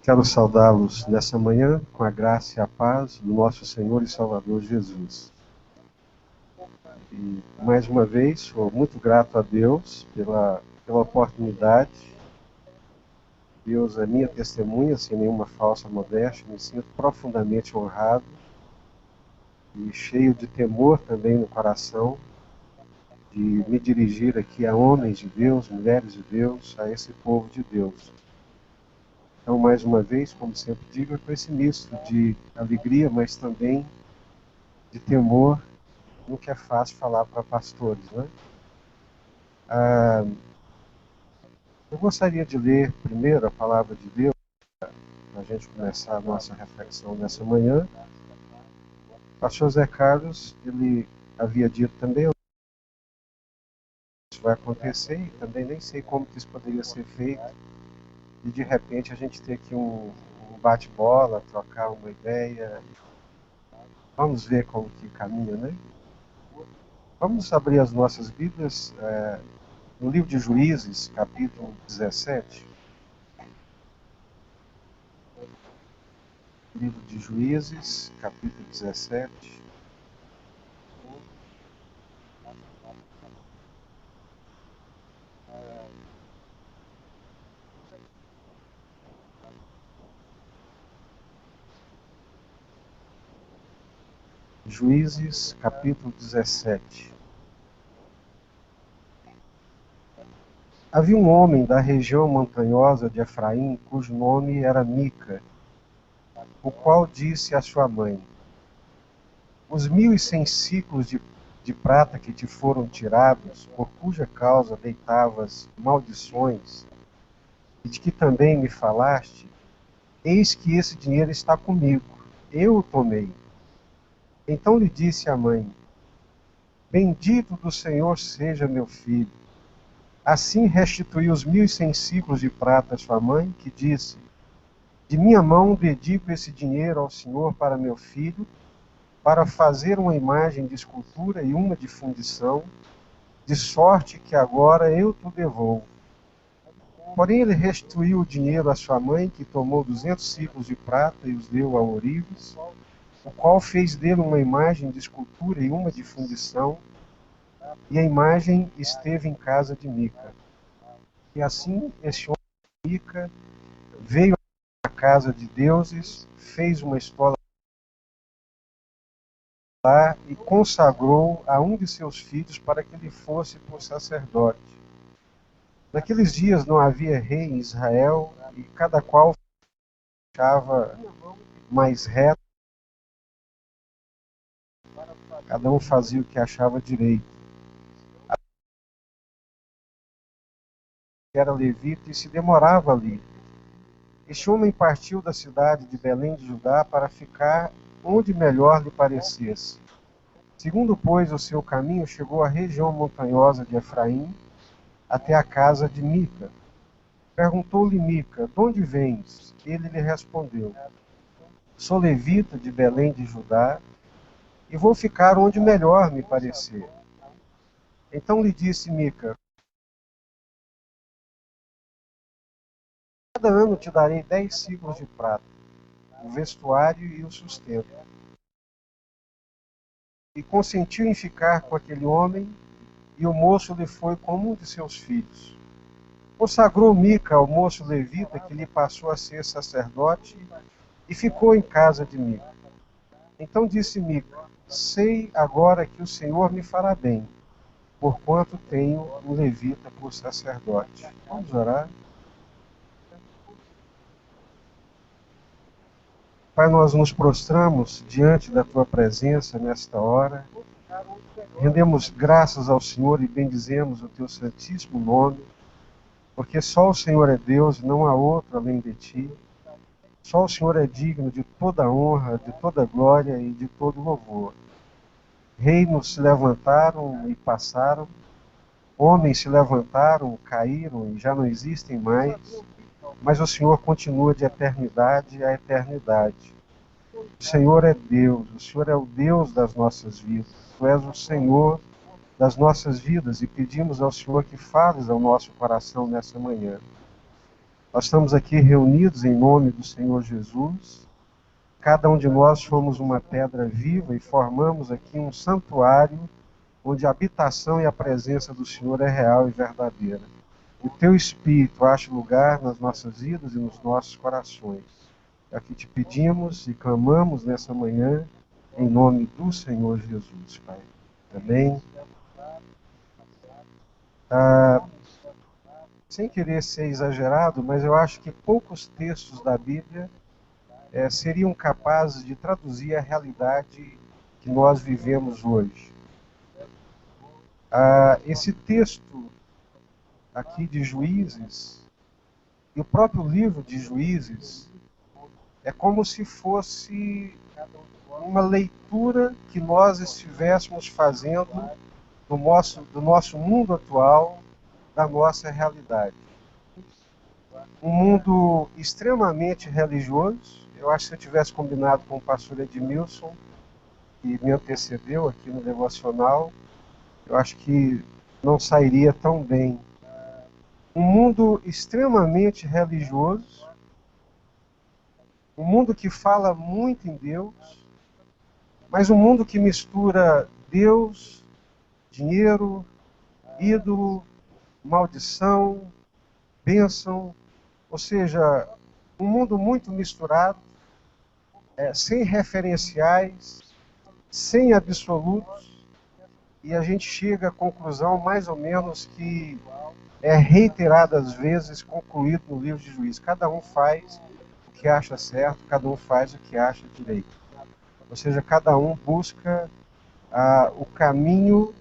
Quero saudá-los nessa manhã com a graça e a paz do nosso Senhor e Salvador Jesus. E, mais uma vez, sou muito grato a Deus pela oportunidade. Deus é minha testemunha, sem nenhuma falsa modéstia. Me sinto profundamente honrado e cheio de temor também no coração de me dirigir aqui a homens de Deus, mulheres de Deus, a esse povo de Deus. Então, mais uma vez, como sempre digo, é com esse misto de alegria, mas também de temor, no que é fácil falar para pastores, né? Eu gostaria de ler primeiro a palavra de Deus, para a gente começar a nossa reflexão nessa manhã. O pastor Zé Carlos, ele havia dito também, isso vai acontecer, e também nem sei como que isso poderia ser feito, e de repente a gente ter aqui um bate-bola, trocar uma ideia. Vamos ver como que caminha, né? Vamos abrir as nossas Bíblias no livro de Juízes, capítulo 17. Livro de Juízes, capítulo 17. Juízes, capítulo 17. Havia um homem da região montanhosa de Efraim, cujo nome era Mica, o qual disse à sua mãe: Os 1.100 ciclos de prata que te foram tirados, por cuja causa deitavas maldições, e de que também me falaste, eis que esse dinheiro está comigo, eu o tomei. Então lhe disse a mãe: Bendito do Senhor seja meu filho. Assim restituiu os 1.100 ciclos de prata à sua mãe, que disse: De minha mão dedico esse dinheiro ao Senhor para meu filho, para fazer uma imagem de escultura e uma de fundição, de sorte que agora eu te devolvo. Porém ele restituiu o dinheiro à sua mãe, que tomou 200 ciclos de prata e os deu a Ourives, o qual fez dele uma imagem de escultura e uma de fundição, e a imagem esteve em casa de Mica. E assim este homem Mica veio à casa de deuses, fez uma estola lá e consagrou a um de seus filhos para que ele fosse por sacerdote. Naqueles dias não havia rei em Israel, e cada qual achava mais reto, cada um fazia o que achava direito. Era levita e se demorava ali. Este homem partiu da cidade de Belém de Judá para ficar onde melhor lhe parecesse. Segundo, pois, o seu caminho, chegou à região montanhosa de Efraim, até a casa de Mica. Perguntou-lhe Mica: De onde vens? Ele lhe respondeu: Sou levita de Belém de Judá, e vou ficar onde melhor me parecer. Então lhe disse Mica: Cada ano te darei 10 ciclos de prata, o vestuário e o sustento. E consentiu em ficar com aquele homem, e o moço lhe foi como um de seus filhos. Consagrou Mica ao moço levita, que lhe passou a ser sacerdote, e ficou em casa de Mica. Então disse Mica: Sei agora que o Senhor me fará bem, porquanto tenho um levita por sacerdote. Vamos orar. Pai, nós nos prostramos diante da Tua presença nesta hora. Rendemos graças ao Senhor e bendizemos o Teu santíssimo nome, porque só o Senhor é Deus e não há outro além de Ti. Só o Senhor é digno de toda honra, de toda glória e de todo louvor. Reinos se levantaram e passaram, homens se levantaram, caíram e já não existem mais, mas o Senhor continua de eternidade a eternidade. O Senhor é Deus, o Senhor é o Deus das nossas vidas. Tu és o Senhor das nossas vidas e pedimos ao Senhor que fales ao nosso coração nessa manhã. Nós estamos aqui reunidos em nome do Senhor Jesus. Cada um de nós somos uma pedra viva e formamos aqui um santuário onde a habitação e a presença do Senhor é real e verdadeira. O teu Espírito ache lugar nas nossas vidas e nos nossos corações. É o que te pedimos e clamamos nessa manhã, em nome do Senhor Jesus, Pai. Amém. Sem querer ser exagerado, mas eu acho que poucos textos da Bíblia seriam capazes de traduzir a realidade que nós vivemos hoje. Esse texto aqui de Juízes, e o próprio livro de Juízes, é como se fosse uma leitura que nós estivéssemos fazendo do nosso mundo atual, da nossa realidade. Um mundo extremamente religioso. Eu acho que se eu tivesse combinado com o pastor Edmilson, que me antecedeu aqui no devocional, eu acho que não sairia tão bem. Um mundo extremamente religioso, um mundo que fala muito em Deus, mas um mundo que mistura Deus, dinheiro, ídolo, maldição, bênção, ou seja, um mundo muito misturado, sem referenciais, sem absolutos, e a gente chega à conclusão mais ou menos que é reiteradas vezes concluído no livro de Juízes. Cada um faz o que acha certo, cada um faz o que acha direito. Ou seja, cada um busca o caminho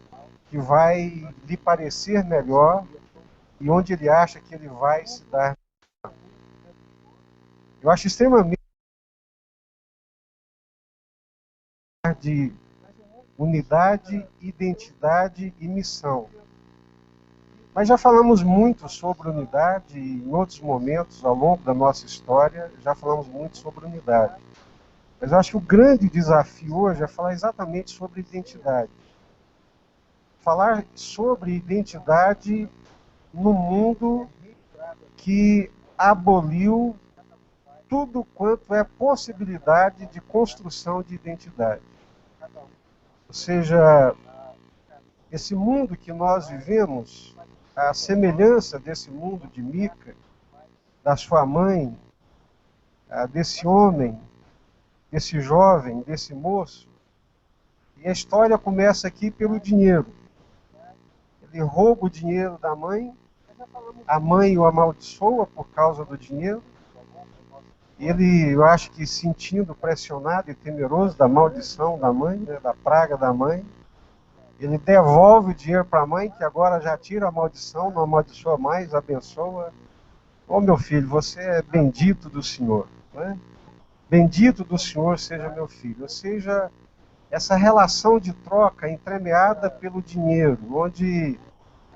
que vai lhe parecer melhor e onde ele acha que ele vai se dar. Eu acho extremamente de unidade, identidade e missão. Mas já falamos muito sobre unidade e em outros momentos ao longo da nossa história, já falamos muito sobre unidade. Mas eu acho que o grande desafio hoje é falar exatamente sobre identidade. Falar sobre identidade no mundo que aboliu tudo quanto é possibilidade de construção de identidade. Ou seja, esse mundo que nós vivemos, a semelhança desse mundo de Mica, da sua mãe, desse homem, desse jovem, desse moço, e a história começa aqui pelo dinheiro. Ele rouba o dinheiro da mãe, a mãe o amaldiçoa por causa do dinheiro, ele, eu acho que sentindo pressionado e temeroso da maldição da mãe, né, da praga da mãe, ele devolve o dinheiro para a mãe, que agora já tira a maldição, não amaldiçoa mais, abençoa. Ô meu filho, você é bendito do Senhor, né? Bendito do Senhor seja meu filho. Ou seja, essa relação de troca entremeada pelo dinheiro, onde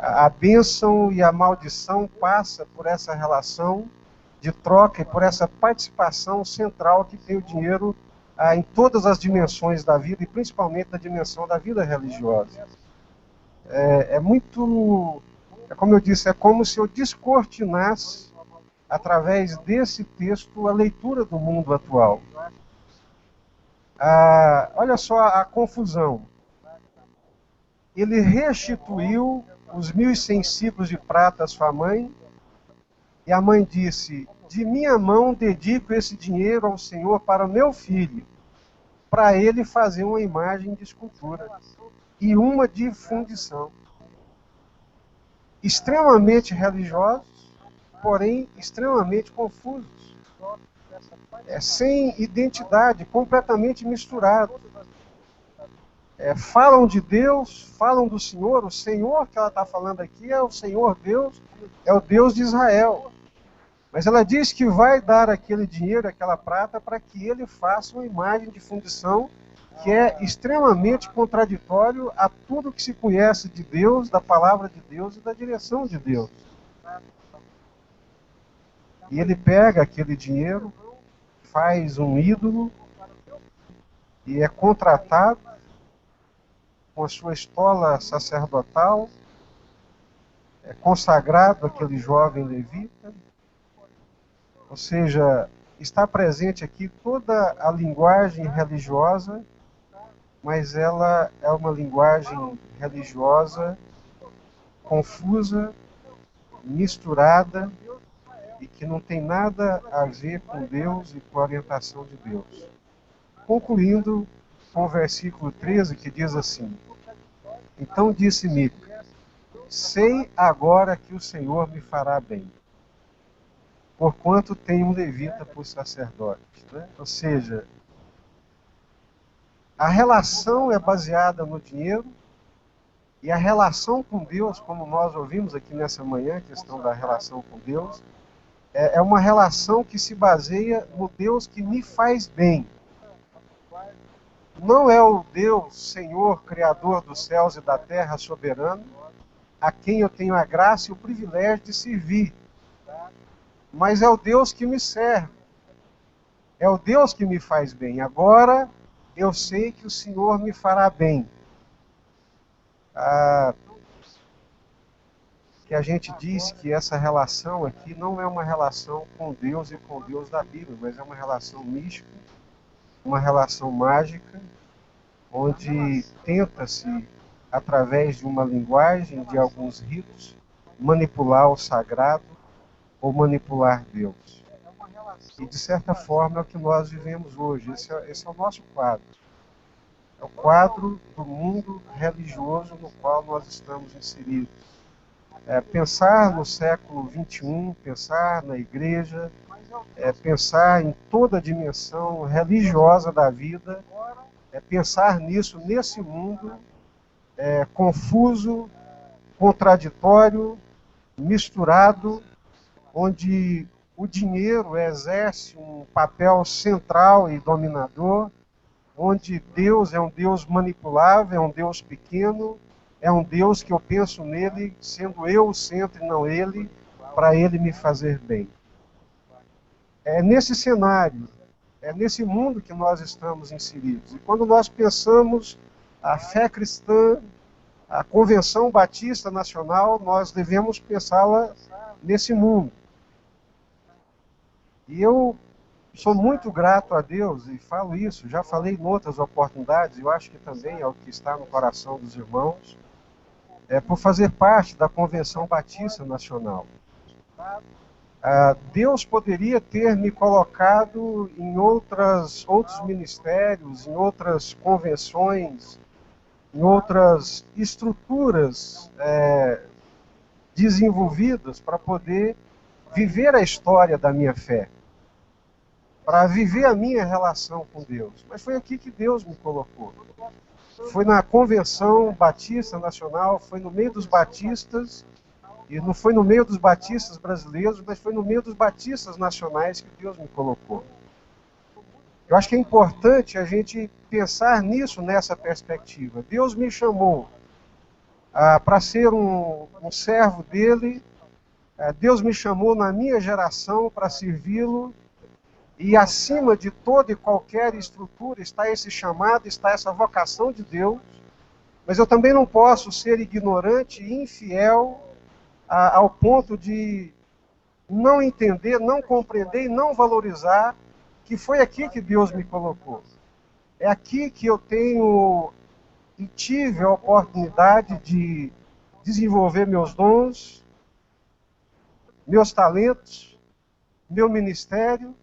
a bênção e a maldição passa por essa relação de troca e por essa participação central que tem o dinheiro em todas as dimensões da vida e principalmente na dimensão da vida religiosa. Como eu disse, é como se eu descortinasse, através desse texto, a leitura do mundo atual. Olha só a confusão. Ele restituiu os 1.100 ciclos de prata à sua mãe, e a mãe disse: de minha mão dedico esse dinheiro ao Senhor para o meu filho, para ele fazer uma imagem de escultura e uma de fundição. Extremamente religiosos, porém extremamente confusos. Sem identidade, completamente misturados. Falam de Deus, falam do Senhor. O Senhor que ela está falando aqui é o Senhor Deus, é o Deus de Israel. Mas ela diz que vai dar aquele dinheiro, aquela prata, para que ele faça uma imagem de fundição que é extremamente contraditório a tudo que se conhece de Deus, da palavra de Deus e da direção de Deus. E ele pega aquele dinheiro, faz um ídolo e é contratado com a sua estola sacerdotal, é consagrado aquele jovem levita, Ou seja, está presente aqui toda a linguagem religiosa, mas ela é uma linguagem religiosa confusa, misturada e que não tem nada a ver com Deus e com a orientação de Deus. Concluindo com o versículo 13, que diz assim: Então disse Mica, sei agora que o Senhor me fará bem, porquanto tenho um levita por sacerdote. Ou seja, a relação é baseada no dinheiro, e a relação com Deus, como nós ouvimos aqui nessa manhã, a questão da relação com Deus, é uma relação que se baseia no Deus que me faz bem. Não é o Deus, Senhor, Criador dos céus e da terra, soberano, a quem eu tenho a graça e o privilégio de servir. Mas é o Deus que me serve. É o Deus que me faz bem. Agora eu sei que o Senhor me fará bem. Que a gente diz que essa relação aqui não é uma relação com Deus e com Deus da Bíblia, mas é uma relação mística, uma relação mágica, onde tenta-se, através de uma linguagem, de alguns ritos, manipular o sagrado ou manipular Deus. E, de certa forma, é o que nós vivemos hoje. Esse é o nosso quadro. É o quadro do mundo religioso no qual nós estamos inseridos. Pensar no século XXI, pensar na igreja, pensar em toda a dimensão religiosa da vida, pensar nisso, nesse mundo confuso, contraditório, misturado, onde o dinheiro exerce um papel central e dominador, onde Deus é um Deus manipulável, é um Deus pequeno, é um Deus que eu penso nele, sendo eu o centro e não ele, para ele me fazer bem. É nesse cenário, é nesse mundo que nós estamos inseridos. E quando nós pensamos a fé cristã, a Convenção Batista Nacional, nós devemos pensá-la nesse mundo. E eu sou muito grato a Deus, e falo isso, já falei em outras oportunidades, eu acho que também é o que está no coração dos irmãos, por fazer parte da Convenção Batista Nacional. Deus poderia ter me colocado em outros ministérios, em outras convenções, em outras estruturas desenvolvidas para poder viver a história da minha fé, para viver a minha relação com Deus. Mas foi aqui que Deus me colocou. Foi na Convenção Batista Nacional, foi no meio dos batistas, e não foi no meio dos batistas brasileiros, mas foi no meio dos batistas nacionais que Deus me colocou. Eu acho que é importante a gente pensar nisso, nessa perspectiva. Deus me chamou para ser um servo dele, Deus me chamou na minha geração para servi-lo, e acima de toda e qualquer estrutura está esse chamado, está essa vocação de Deus, mas eu também não posso ser ignorante e infiel ao ponto de não entender, não compreender e não valorizar que foi aqui que Deus me colocou. É aqui que eu tenho e tive a oportunidade de desenvolver meus dons, meus talentos, meu ministério.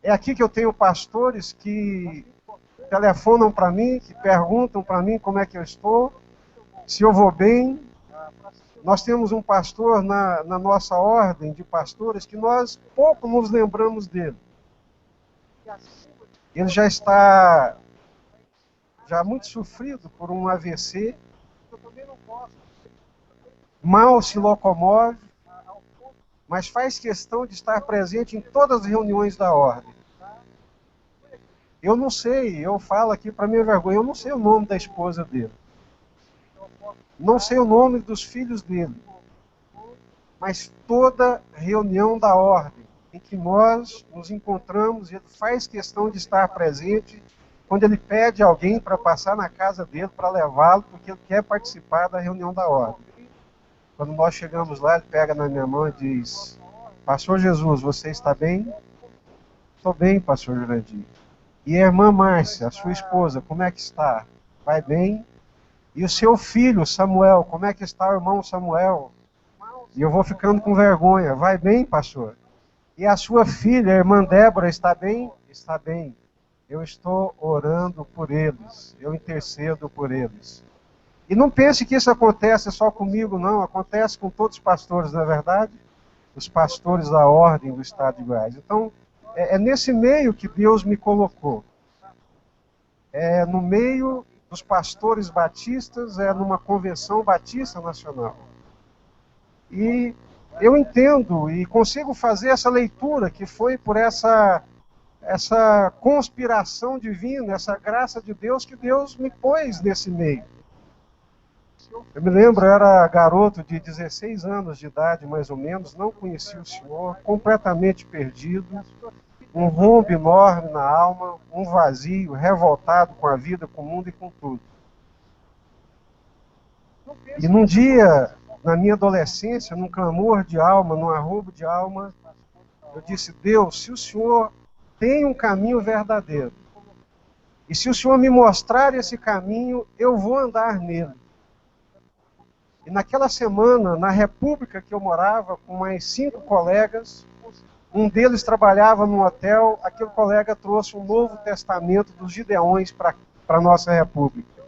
É aqui que eu tenho pastores que telefonam para mim, que perguntam para mim como é que eu estou, se eu vou bem. Nós temos um pastor na nossa ordem de pastores que nós pouco nos lembramos dele. Ele já está muito sofrido por um AVC, mal se locomove, mas faz questão de estar presente em todas as reuniões da ordem. Eu não sei, eu falo aqui para minha vergonha, eu não sei o nome da esposa dele. Não sei o nome dos filhos dele. Mas toda reunião da ordem em que nós nos encontramos, ele faz questão de estar presente quando ele pede alguém para passar na casa dele, para levá-lo, porque ele quer participar da reunião da ordem. Quando nós chegamos lá, ele pega na minha mão e diz: Pastor Jesus, você está bem? Estou bem, pastor Jurandir. E a irmã Márcia, a sua esposa, como é que está? Vai bem? E o seu filho, Samuel, como é que está o irmão Samuel? E eu vou ficando com vergonha. Vai bem, pastor? E a sua filha, a irmã Débora, está bem? Está bem. Eu estou orando por eles. Eu intercedo por eles. E não pense que isso acontece só comigo, não. Acontece com todos os pastores, não é verdade? Os pastores da ordem do Estado de Goiás. Então, é nesse meio que Deus me colocou. É no meio dos pastores batistas, é numa convenção batista nacional. E eu entendo e consigo fazer essa leitura que foi por essa conspiração divina, essa graça de Deus que Deus me pôs nesse meio. Eu me lembro, eu era garoto de 16 anos de idade, mais ou menos, não conhecia o Senhor, completamente perdido, um rombo enorme na alma, um vazio, revoltado com a vida, com o mundo e com tudo. E num dia, na minha adolescência, num clamor de alma, num arrobo de alma, eu disse: Deus, se o Senhor tem um caminho verdadeiro, e se o Senhor me mostrar esse caminho, eu vou andar nele. E naquela semana, na república que eu morava, com mais 5 colegas, um deles trabalhava num hotel, aquele colega trouxe um Novo Testamento dos Gideões para a nossa república.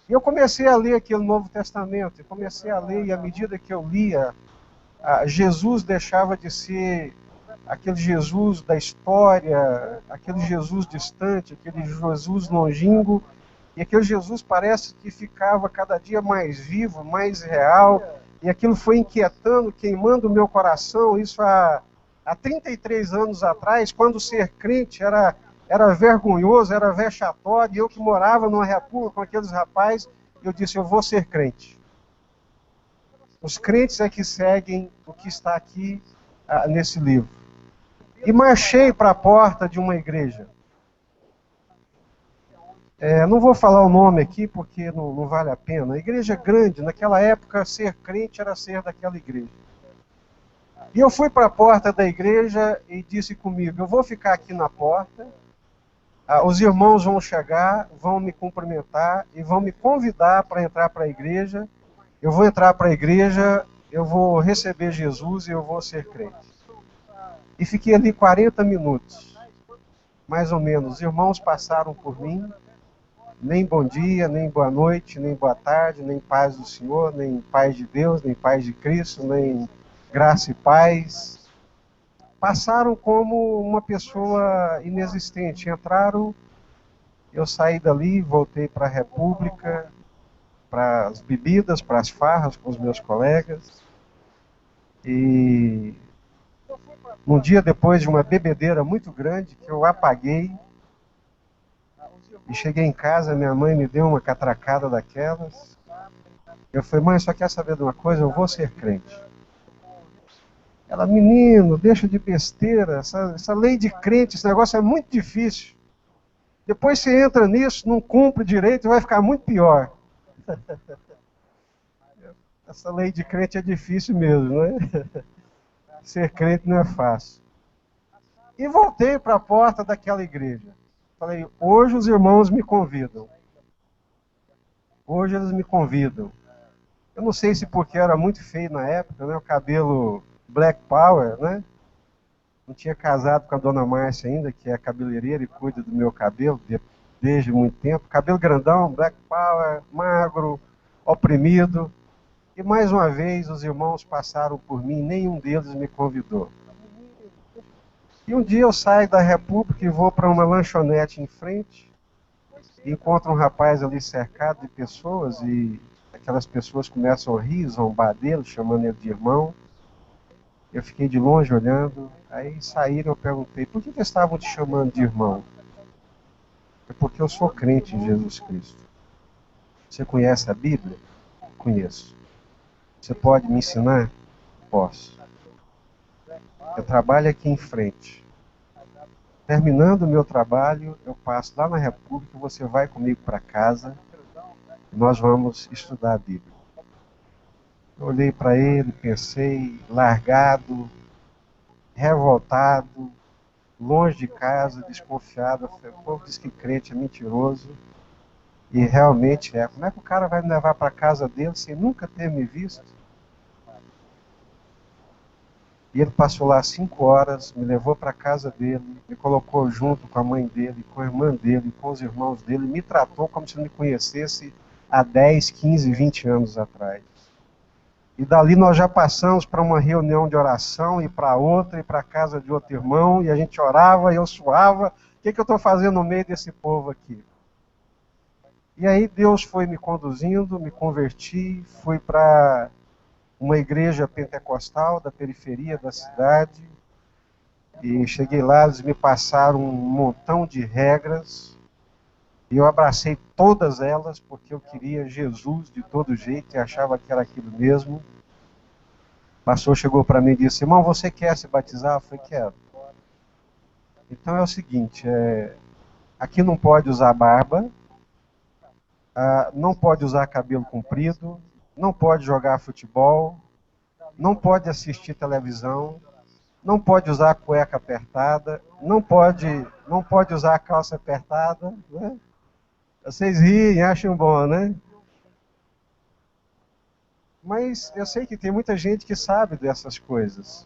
E eu comecei a ler aquele Novo Testamento, e comecei a ler, e à medida que eu lia, Jesus deixava de ser aquele Jesus da história, aquele Jesus distante, aquele Jesus longínquo, e aquele Jesus parece que ficava cada dia mais vivo, mais real, e aquilo foi inquietando, queimando o meu coração. Isso há 33 anos atrás, quando ser crente era vergonhoso, era vexatório, e eu que morava numa república com aqueles rapazes, eu disse: eu vou ser crente. Os crentes é que seguem o que está aqui nesse livro. E marchei para a porta de uma igreja. Não vou falar o nome aqui porque não vale a pena. A igreja grande, naquela época, ser crente era ser daquela igreja. E eu fui para a porta da igreja e disse comigo: eu vou ficar aqui na porta, os irmãos vão chegar, vão me cumprimentar e vão me convidar para entrar para a igreja. Eu vou entrar para a igreja, eu vou receber Jesus e eu vou ser crente. E fiquei ali 40 minutos, mais ou menos. Os irmãos passaram por mim. Nem bom dia, nem boa noite, nem boa tarde, nem paz do Senhor, nem paz de Deus, nem paz de Cristo, nem graça e paz. Passaram como uma pessoa inexistente. Entraram, eu saí dali, voltei para a República, para as bebidas, para as farras com os meus colegas. E um dia depois de uma bebedeira muito grande, que eu apaguei, e cheguei em casa, minha mãe me deu uma catracada daquelas. Eu falei: mãe, só quer saber de uma coisa? Eu vou ser crente. Ela: menino, deixa de besteira, essa lei de crente, esse negócio é muito difícil. Depois você entra nisso, não cumpre direito, vai ficar muito pior. Essa lei de crente é difícil mesmo, né? Ser crente não é fácil. E voltei para a porta daquela igreja. Falei: hoje os irmãos me convidam. Hoje eles me convidam. Eu não sei se porque eu era muito feio na época, né? O cabelo Black Power, né? Não tinha casado com a dona Márcia ainda, que é a cabeleireira e cuida do meu cabelo desde muito tempo. Cabelo grandão, Black Power, magro, oprimido. E mais uma vez os irmãos passaram por mim, nenhum deles me convidou. E um dia eu saio da República e vou para uma lanchonete em frente, e encontro um rapaz ali cercado de pessoas, e aquelas pessoas começam a rir, zombar dele, chamando ele de irmão. Eu fiquei de longe olhando, aí saíram, eu perguntei: por que eles estavam te chamando de irmão? É porque eu sou crente em Jesus Cristo. Você conhece a Bíblia? Conheço. Você pode me ensinar? Posso. Eu trabalho aqui em frente. Terminando o meu trabalho, eu passo lá na República, você vai comigo para casa e nós vamos estudar a Bíblia. Eu olhei para ele, pensei, largado, revoltado, longe de casa, desconfiado. O povo diz que crente é mentiroso. E realmente é. Como é que o cara vai me levar para casa dele sem nunca ter me visto? E ele passou lá 5 horas, me levou para casa dele, me colocou junto com a mãe dele, com a irmã dele, com os irmãos dele, me tratou como se me conhecesse há 10, 15, 20 anos atrás. E dali nós já passamos para uma reunião de oração, e para outra, e para a casa de outro irmão, e a gente orava, e eu suava. O que eu estou fazendo no meio desse povo aqui? E aí Deus foi me conduzindo, me converti, fui para uma igreja pentecostal da periferia da cidade, e cheguei lá, eles me passaram um montão de regras, e eu abracei todas elas, porque eu queria Jesus de todo jeito, e achava que era aquilo mesmo. O pastor chegou para mim e disse: irmão, você quer se batizar? Eu falei: quero. Então é o seguinte, aqui não pode usar barba, não pode usar cabelo comprido, não pode jogar futebol, não pode assistir televisão, não pode usar cueca apertada, não pode usar calça apertada, né? Vocês riem, acham bom, né? Mas eu sei que tem muita gente que sabe dessas coisas.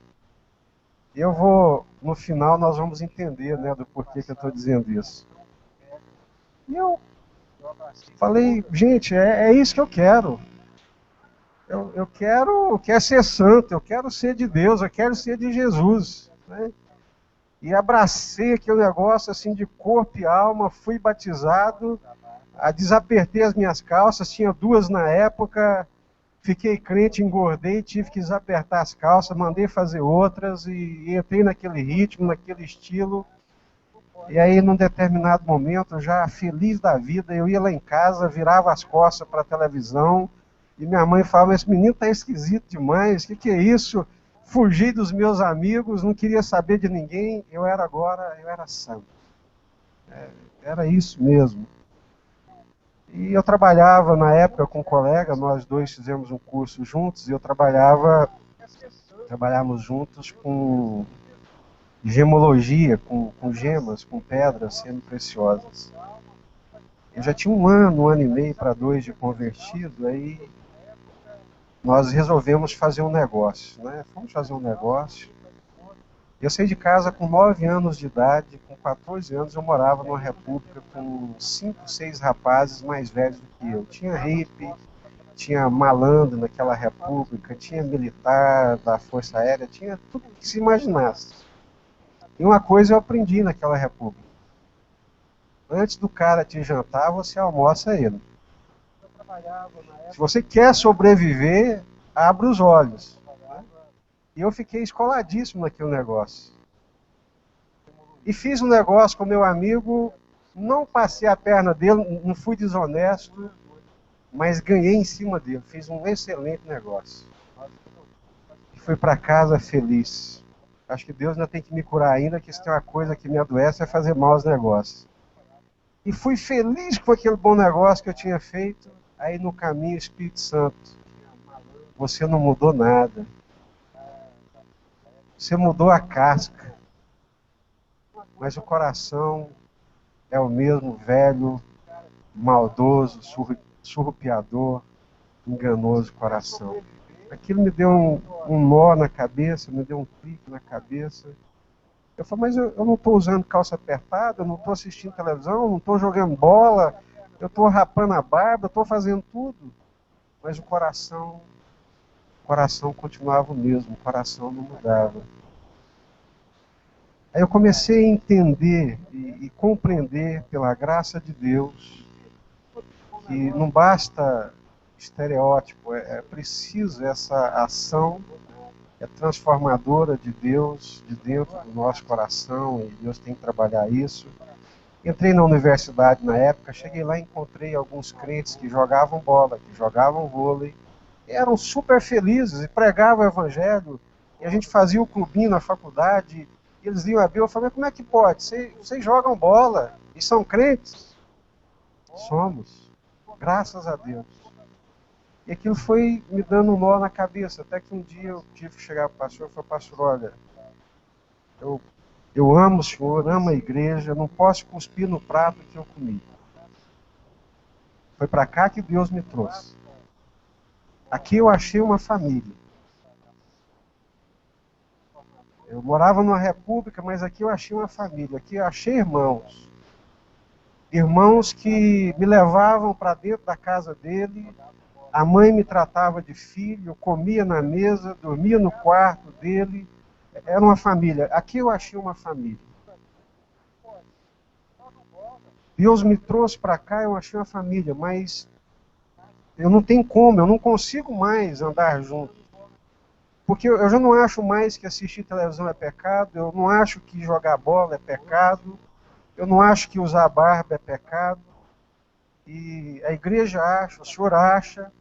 E no final nós vamos entender, né, do porquê que eu estou dizendo isso. E eu falei: gente, é isso que eu quero. Eu quero ser santo, eu quero ser de Deus, eu quero ser de Jesus, né? E abracei aquele negócio assim de corpo e alma, fui batizado, desapertei as minhas calças, tinha 2 na época, fiquei crente, engordei, tive que desapertar as calças, mandei fazer outras e entrei naquele ritmo, naquele estilo. E aí, num determinado momento, já feliz da vida, eu ia lá em casa, virava as costas para a televisão, e minha mãe falava: esse menino está esquisito demais, o que é isso? Fugi dos meus amigos, não queria saber de ninguém, eu era santo. Era isso mesmo. E eu trabalhava na época com um colega, nós dois fizemos um curso juntos, e trabalhávamos juntos com gemologia, com gemas, com pedras semi-preciosas. Eu já tinha 1 ano e meio para 2 de convertido, aí nós resolvemos fazer um negócio, né? Fomos fazer um negócio. Eu saí de casa com 9 anos de idade, com 14 anos eu morava numa república com 5, 6 rapazes mais velhos do que eu. Tinha hippie, tinha malandro naquela república, tinha militar da Força Aérea, tinha tudo que se imaginasse. E uma coisa eu aprendi naquela república: antes do cara te jantar, você almoça ele. Se você quer sobreviver, abre os olhos. E eu fiquei escoladíssimo naquele negócio. E fiz um negócio com meu amigo, não passei a perna dele, não fui desonesto, mas ganhei em cima dele. Fiz um excelente negócio. E fui para casa feliz. Acho que Deus ainda tem que me curar ainda, que se tem uma coisa que me adoece é fazer maus negócios. E fui feliz com aquele bom negócio que eu tinha feito. Aí no caminho, Espírito Santo: você não mudou nada. Você mudou a casca, mas o coração é o mesmo velho, maldoso, surrupiador, enganoso coração. Aquilo me deu um nó na cabeça, me deu um clique na cabeça. Eu falei: mas eu não estou usando calça apertada, eu não estou assistindo televisão, não estou jogando bola, eu estou rapando a barba, eu estou fazendo tudo. Mas o coração continuava o mesmo, o coração não mudava. Aí eu comecei a entender e compreender, pela graça de Deus, que não basta estereótipo, é preciso essa ação transformadora de Deus de dentro do nosso coração, e Deus tem que trabalhar isso. Entrei na universidade na época, cheguei lá e encontrei alguns crentes que jogavam bola, que jogavam vôlei, eram super felizes e pregavam o evangelho, e a gente fazia o clubinho na faculdade, e eles liam a Bíblia. Eu falei: como é que pode? Vocês jogam bola e são crentes? Somos, graças a Deus. E aquilo foi me dando um nó na cabeça, até que um dia eu tive que chegar para o pastor e falei: pastor, olha, Eu, eu amo o Senhor, amo a igreja, não posso cuspir no prato que eu comi. Foi para cá que Deus me trouxe. Aqui eu achei uma família. Eu morava numa república, mas aqui eu achei uma família. Aqui eu achei irmãos. Irmãos que me levavam para dentro da casa dele. A mãe me tratava de filho, eu comia na mesa, dormia no quarto dele. Era uma família. Aqui eu achei uma família. Deus me trouxe para cá, eu achei uma família, mas eu não tenho como, eu não consigo mais andar junto. Porque eu já não acho mais que assistir televisão é pecado, eu não acho que jogar bola é pecado, eu não acho que usar barba é pecado, e a igreja acha, o senhor acha,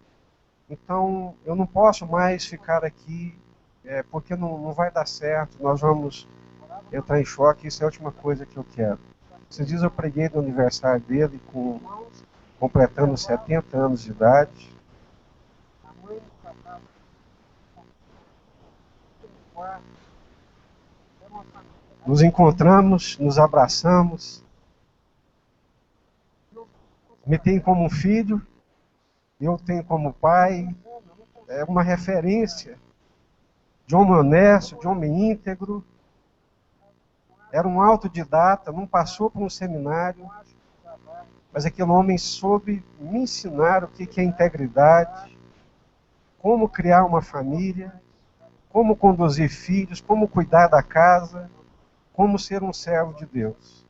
então eu não posso mais ficar aqui, porque não vai dar certo, nós vamos entrar em choque, isso é a última coisa que eu quero. Esses dias eu preguei no aniversário dele, completando 70 anos de idade. Nos encontramos, nos abraçamos, me tem como um filho, eu tenho como pai, é uma referência de homem honesto, de homem íntegro, era um autodidata, não passou por um seminário, mas aquele homem soube me ensinar o que é integridade, como criar uma família, como conduzir filhos, como cuidar da casa, como ser um servo de Deus.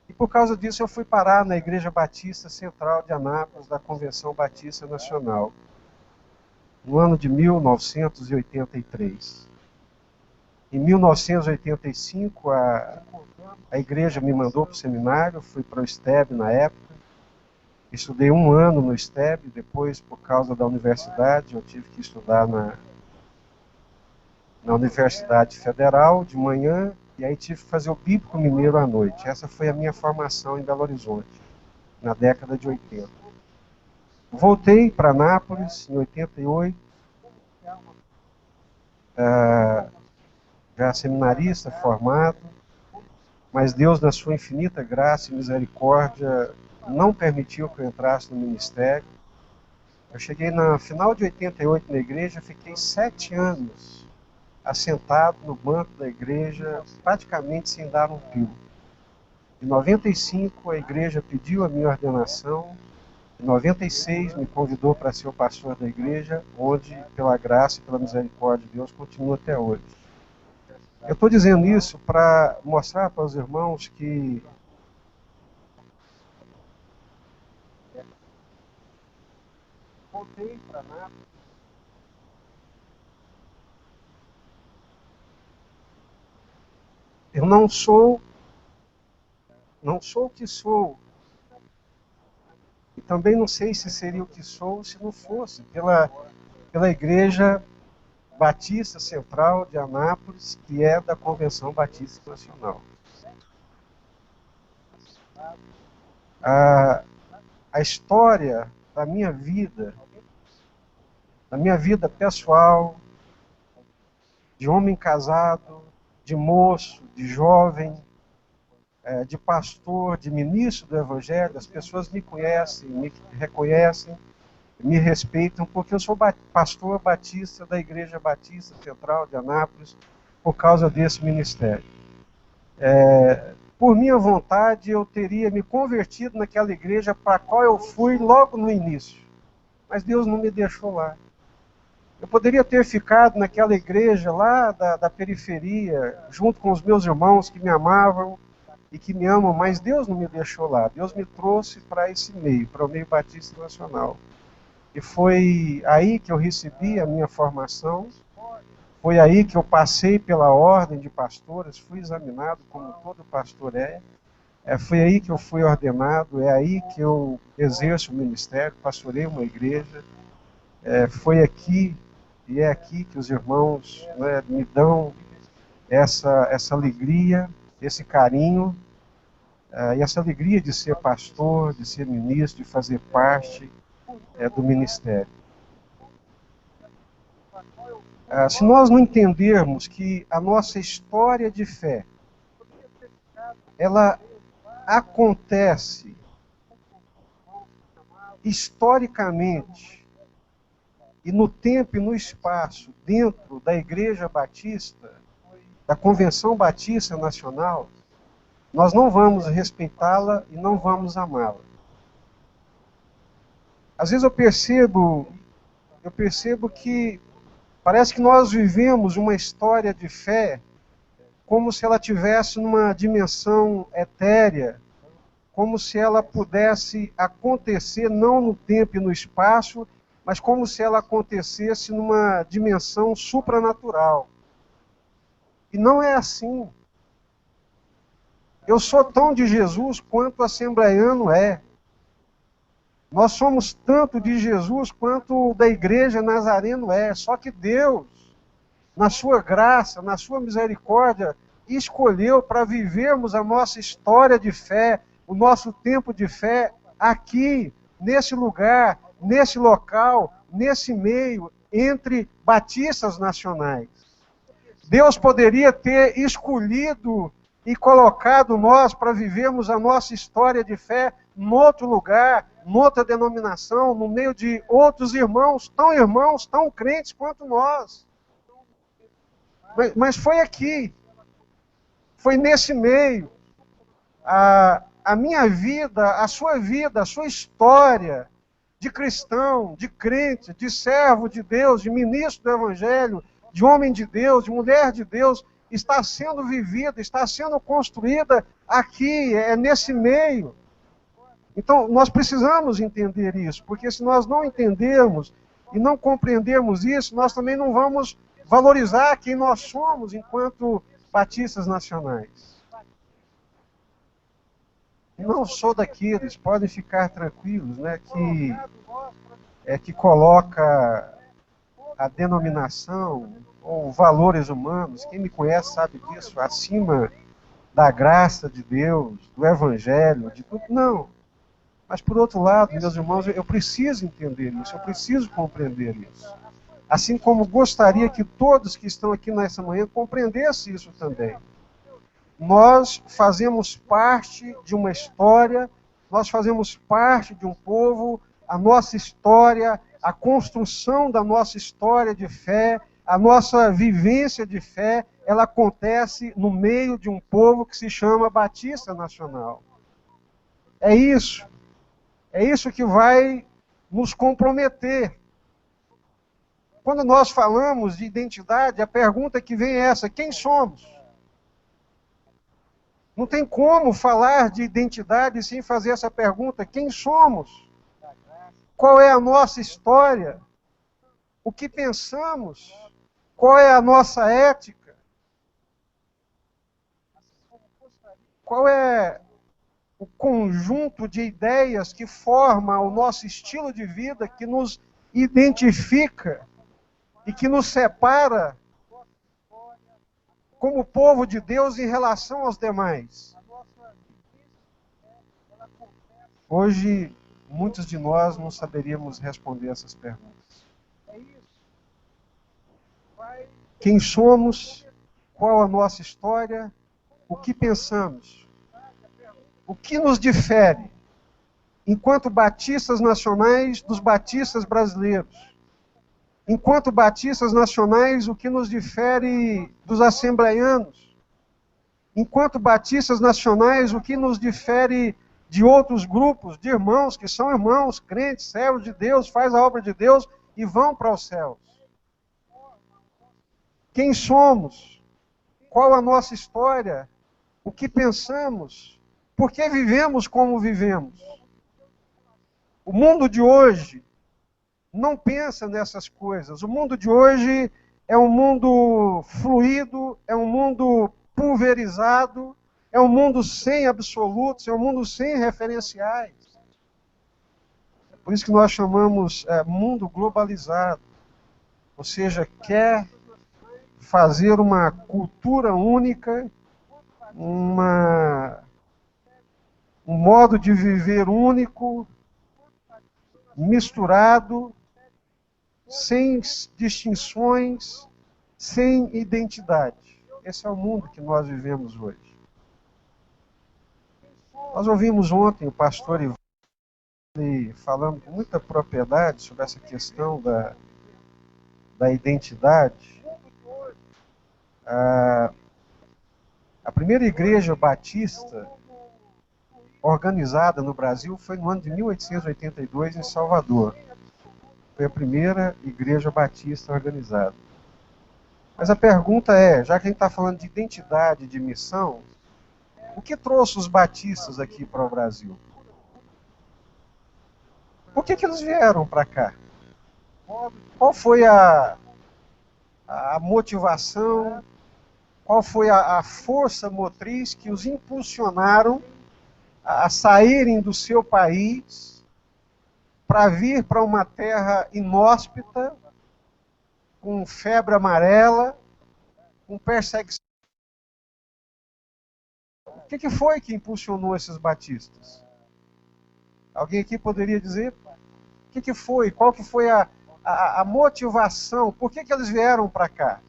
E por causa disso eu fui parar na Igreja Batista Central de Anápolis, da Convenção Batista Nacional, no ano de 1983. Em 1985, a igreja me mandou para o seminário, fui para o STEB na época, estudei um ano no STEB, depois, por causa da universidade, eu tive que estudar na Universidade Federal de manhã, e aí tive que fazer o Bíblico Mineiro à noite. Essa foi a minha formação em Belo Horizonte, na década de 80. Voltei para Anápolis em 88, já seminarista, formado, mas Deus, na sua infinita graça e misericórdia, não permitiu que eu entrasse no ministério. Eu cheguei no final de 88 na igreja, fiquei 7 anos assentado no banco da igreja, praticamente sem dar um pio. Em 95, a igreja pediu a minha ordenação. Em 96, me convidou para ser o pastor da igreja, onde, pela graça e pela misericórdia de Deus, continuo até hoje. Eu estou dizendo isso para mostrar para os irmãos que voltei para nada. Eu não sou o que sou. E também não sei se seria o que sou se não fosse pela Igreja Batista Central de Anápolis, que é da Convenção Batista Nacional. A história da minha vida pessoal, de homem casado, de moço, de jovem, de pastor, de ministro do Evangelho, as pessoas me conhecem, me reconhecem, me respeitam, porque eu sou pastor batista da Igreja Batista Central de Anápolis, por causa desse ministério. Por minha vontade, eu teria me convertido naquela igreja para a qual eu fui logo no início, mas Deus não me deixou lá. Eu poderia ter ficado naquela igreja lá da periferia, junto com os meus irmãos que me amavam e que me amam, mas Deus não me deixou lá. Deus me trouxe para esse meio, para o meio batista nacional. E foi aí que eu recebi a minha formação, foi aí que eu passei pela ordem de pastores, fui examinado como todo pastor foi aí que eu fui ordenado, é aí que eu exerço o ministério, pastorei uma igreja, foi aqui e é aqui que os irmãos, né, me dão essa alegria, esse carinho, e essa alegria de ser pastor, de ser ministro, de fazer parte do ministério. Se nós não entendermos que a nossa história de fé, ela acontece historicamente e no tempo e no espaço dentro da Igreja Batista, da Convenção Batista Nacional, nós não vamos respeitá-la e não vamos amá-la. Às vezes eu percebo que parece que nós vivemos uma história de fé como se ela tivesse numa dimensão etérea, como se ela pudesse acontecer não no tempo e no espaço, mas como se ela acontecesse numa dimensão supranatural. E não é assim. Eu sou tão de Jesus quanto o assembleiano é. Nós somos tanto de Jesus quanto da igreja nazareno é. Só que Deus, na sua graça, na sua misericórdia, escolheu para vivermos a nossa história de fé, o nosso tempo de fé, aqui, nesse lugar, nesse local, nesse meio, entre batistas nacionais. Deus poderia ter escolhido e colocado nós para vivermos a nossa história de fé em outro lugar, em outra denominação, no meio de outros irmãos, tão crentes quanto nós. Mas foi aqui, foi nesse meio. A minha vida, a sua história de cristão, de crente, de servo de Deus, de ministro do Evangelho, de homem de Deus, de mulher de Deus, está sendo vivida, está sendo construída aqui, nesse meio. Então, nós precisamos entender isso, porque se nós não entendermos e não compreendermos isso, nós também não vamos valorizar quem nós somos enquanto batistas nacionais. Não sou daqueles, podem ficar tranquilos, né, que coloca a denominação ou valores humanos, quem me conhece sabe disso, acima da graça de Deus, do Evangelho, de tudo. Não. Mas, por outro lado, meus irmãos, eu preciso entender isso, eu preciso compreender isso. Assim como gostaria que todos que estão aqui nessa manhã compreendessem isso também. Nós fazemos parte de uma história, nós fazemos parte de um povo, a nossa história, a construção da nossa história de fé, a nossa vivência de fé, ela acontece no meio de um povo que se chama Batista Nacional. É isso que vai nos comprometer. Quando nós falamos de identidade, a pergunta que vem é essa: quem somos? Não tem como falar de identidade sem fazer essa pergunta: quem somos? Qual é a nossa história? O que pensamos? Qual é a nossa ética? Qual é o conjunto de ideias que forma o nosso estilo de vida, que nos identifica e que nos separa como povo de Deus em relação aos demais? Hoje, muitos de nós não saberíamos responder essas perguntas. Quem somos? Qual a nossa história? O que pensamos? O que nos difere, enquanto batistas nacionais, dos batistas brasileiros? Enquanto batistas nacionais, o que nos difere dos assembleianos? Enquanto batistas nacionais, o que nos difere de outros grupos de irmãos, que são irmãos, crentes, servos de Deus, faz a obra de Deus e vão para os céus? Quem somos? Qual a nossa história? O que pensamos? Por que vivemos como vivemos? O mundo de hoje não pensa nessas coisas. O mundo de hoje é um mundo fluido, é um mundo pulverizado, é um mundo sem absolutos, é um mundo sem referenciais. Por isso que nós chamamos mundo globalizado. Ou seja, quer fazer uma cultura única, um modo de viver único, misturado, sem distinções, sem identidade. Esse é o mundo que nós vivemos hoje. Nós ouvimos ontem o pastor Ivan falando com muita propriedade sobre essa questão da identidade. A primeira igreja batista organizada no Brasil foi no ano de 1882, em Salvador. Foi a primeira igreja batista organizada. Mas a pergunta é, já que a gente está falando de identidade, de missão, o que trouxe os batistas aqui para o Brasil? Por que eles vieram para cá? Qual foi a motivação, qual foi a força motriz que os impulsionaram a saírem do seu país para vir para uma terra inóspita, com febre amarela, com perseguição? O que foi que impulsionou esses batistas? Alguém aqui poderia dizer? O que foi? Qual que foi a motivação? Por que eles vieram para cá?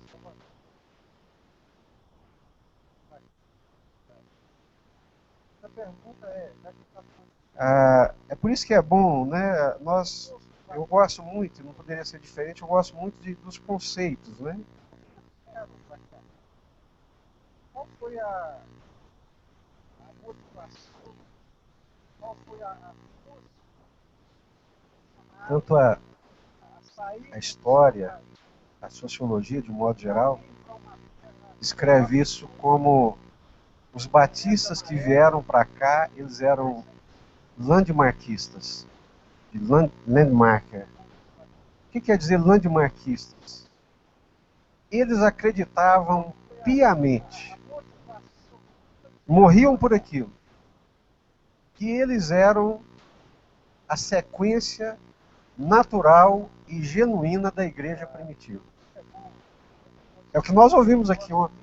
A pergunta é por isso que é bom, né? Eu gosto muito, não poderia ser diferente, eu gosto muito dos conceitos, né? Qual foi a motivação? Qual foi a força? Tanto a história, a sociologia, de um modo geral, escreve isso como os batistas que vieram para cá, eles eram landmarquistas, de landmarker. O que quer dizer landmarquistas? Eles acreditavam piamente, morriam por aquilo, que eles eram a sequência natural e genuína da igreja primitiva. É o que nós ouvimos aqui ontem.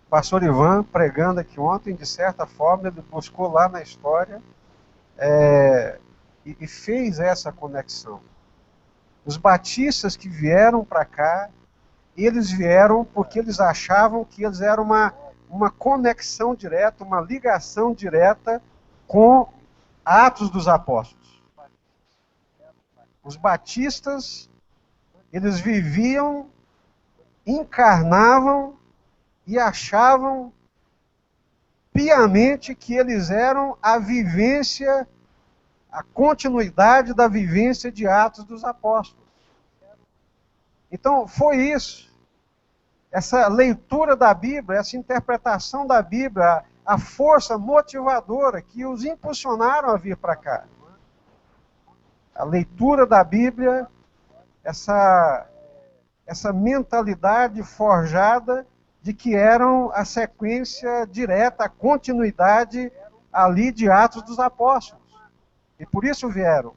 O pastor Ivan pregando aqui ontem, de certa forma, ele buscou lá na história e fez essa conexão. Os batistas que vieram para cá, eles vieram porque eles achavam que eles eram uma conexão direta, uma ligação direta com Atos dos Apóstolos. Os batistas, eles viviam, encarnavam e achavam piamente que eles eram a vivência, a continuidade da vivência de Atos dos Apóstolos. Então, foi isso. Essa leitura da Bíblia, essa interpretação da Bíblia, a força motivadora que os impulsionaram a vir para cá. A leitura da Bíblia, essa mentalidade forjada de que eram a sequência direta, a continuidade ali de Atos dos Apóstolos. E por isso vieram.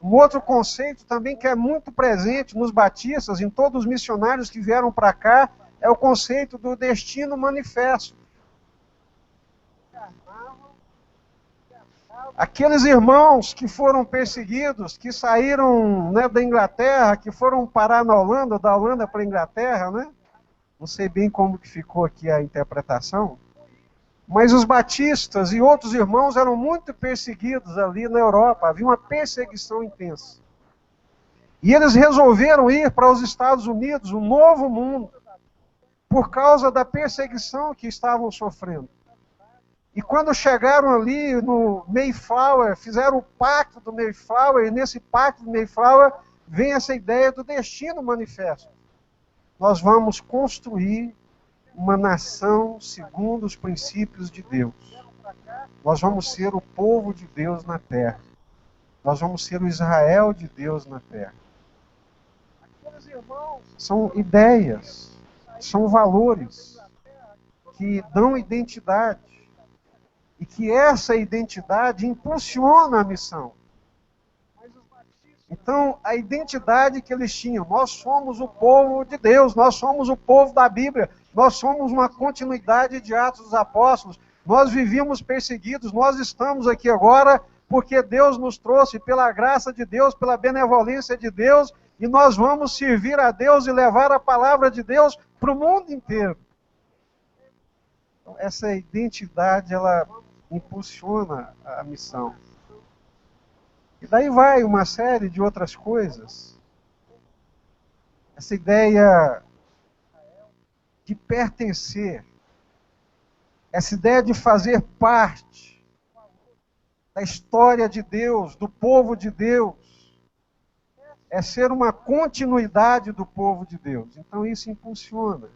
Um outro conceito também que é muito presente nos batistas, em todos os missionários que vieram para cá, é o conceito do destino manifesto. Aqueles irmãos que foram perseguidos, que saíram, né, da Inglaterra, que foram parar na Holanda, da Holanda para a Inglaterra, né? Não sei bem como que ficou aqui a interpretação, mas os batistas e outros irmãos eram muito perseguidos ali na Europa, havia uma perseguição intensa. E eles resolveram ir para os Estados Unidos, um novo mundo, por causa da perseguição que estavam sofrendo. E quando chegaram ali no Mayflower, fizeram o pacto do Mayflower, e nesse pacto do Mayflower vem essa ideia do destino manifesto. Nós vamos construir uma nação segundo os princípios de Deus. Nós vamos ser o povo de Deus na terra. Nós vamos ser o Israel de Deus na terra. São ideias, são valores que dão identidade. E que essa identidade impulsiona a missão. Então, a identidade que eles tinham, nós somos o povo de Deus, nós somos o povo da Bíblia, nós somos uma continuidade de Atos dos Apóstolos, nós vivíamos perseguidos, nós estamos aqui agora porque Deus nos trouxe, pela graça de Deus, pela benevolência de Deus, E nós vamos servir a Deus e levar a palavra de Deus para o mundo inteiro. Então, essa identidade, ela impulsiona a missão. E daí vai uma série de outras coisas. Essa ideia de pertencer, essa ideia de fazer parte da história de Deus, do povo de Deus, é ser uma continuidade do povo de Deus. Então isso impulsiona.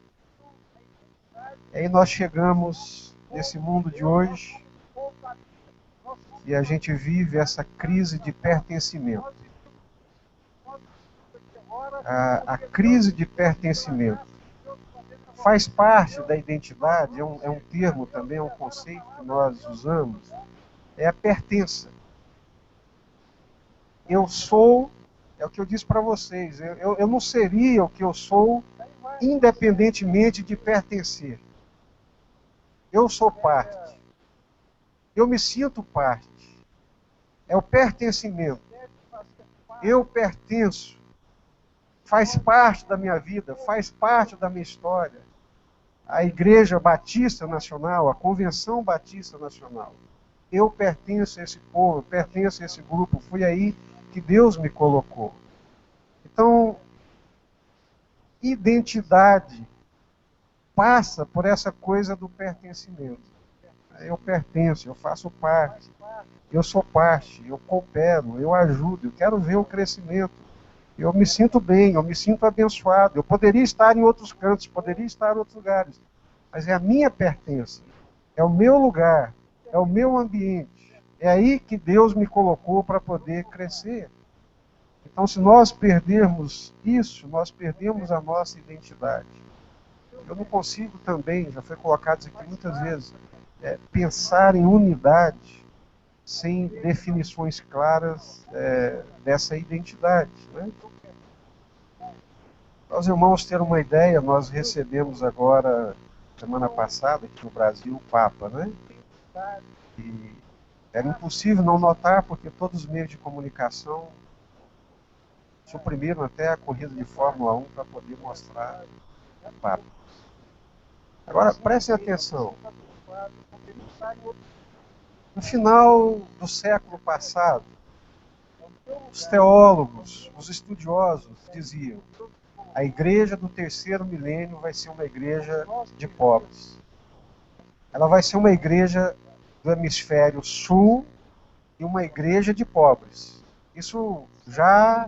E aí nós chegamos nesse mundo de hoje e a gente vive essa crise de pertencimento. A crise de pertencimento faz parte da identidade, é um termo também, é um conceito que nós usamos, é a pertença. Eu sou, é o que eu disse para vocês, eu não seria o que eu sou independentemente de pertencer. Eu sou parte. Eu me sinto parte. É o pertencimento. Eu pertenço. Faz parte da minha vida, faz parte da minha história. A Igreja Batista Nacional, a Convenção Batista Nacional. Eu pertenço a esse povo, pertenço a esse grupo. Foi aí que Deus me colocou. Então, identidade passa por essa coisa do pertencimento. Eu pertenço, eu faço parte, eu sou parte, eu coopero, eu ajudo, eu quero ver o crescimento. Eu me sinto bem, eu me sinto abençoado. Eu poderia estar em outros cantos, poderia estar em outros lugares, mas é a minha pertença, é o meu lugar, é o meu ambiente. É aí que Deus me colocou para poder crescer. Então, se nós perdermos isso, nós perdemos a nossa identidade. Eu não consigo também, já foi colocado isso aqui muitas vezes, pensar em unidade sem definições claras dessa identidade. Né? Para os irmãos terem uma ideia, nós recebemos agora, semana passada, aqui no Brasil, o Papa, né? E era impossível não notar, porque todos os meios de comunicação suprimiram até a corrida de Fórmula 1 para poder mostrar o Papa. Agora, prestem atenção. No final do século passado, os teólogos, os estudiosos diziam: a igreja do terceiro milênio vai ser uma igreja de pobres. Ela vai ser uma igreja do hemisfério sul e uma igreja de pobres. Isso já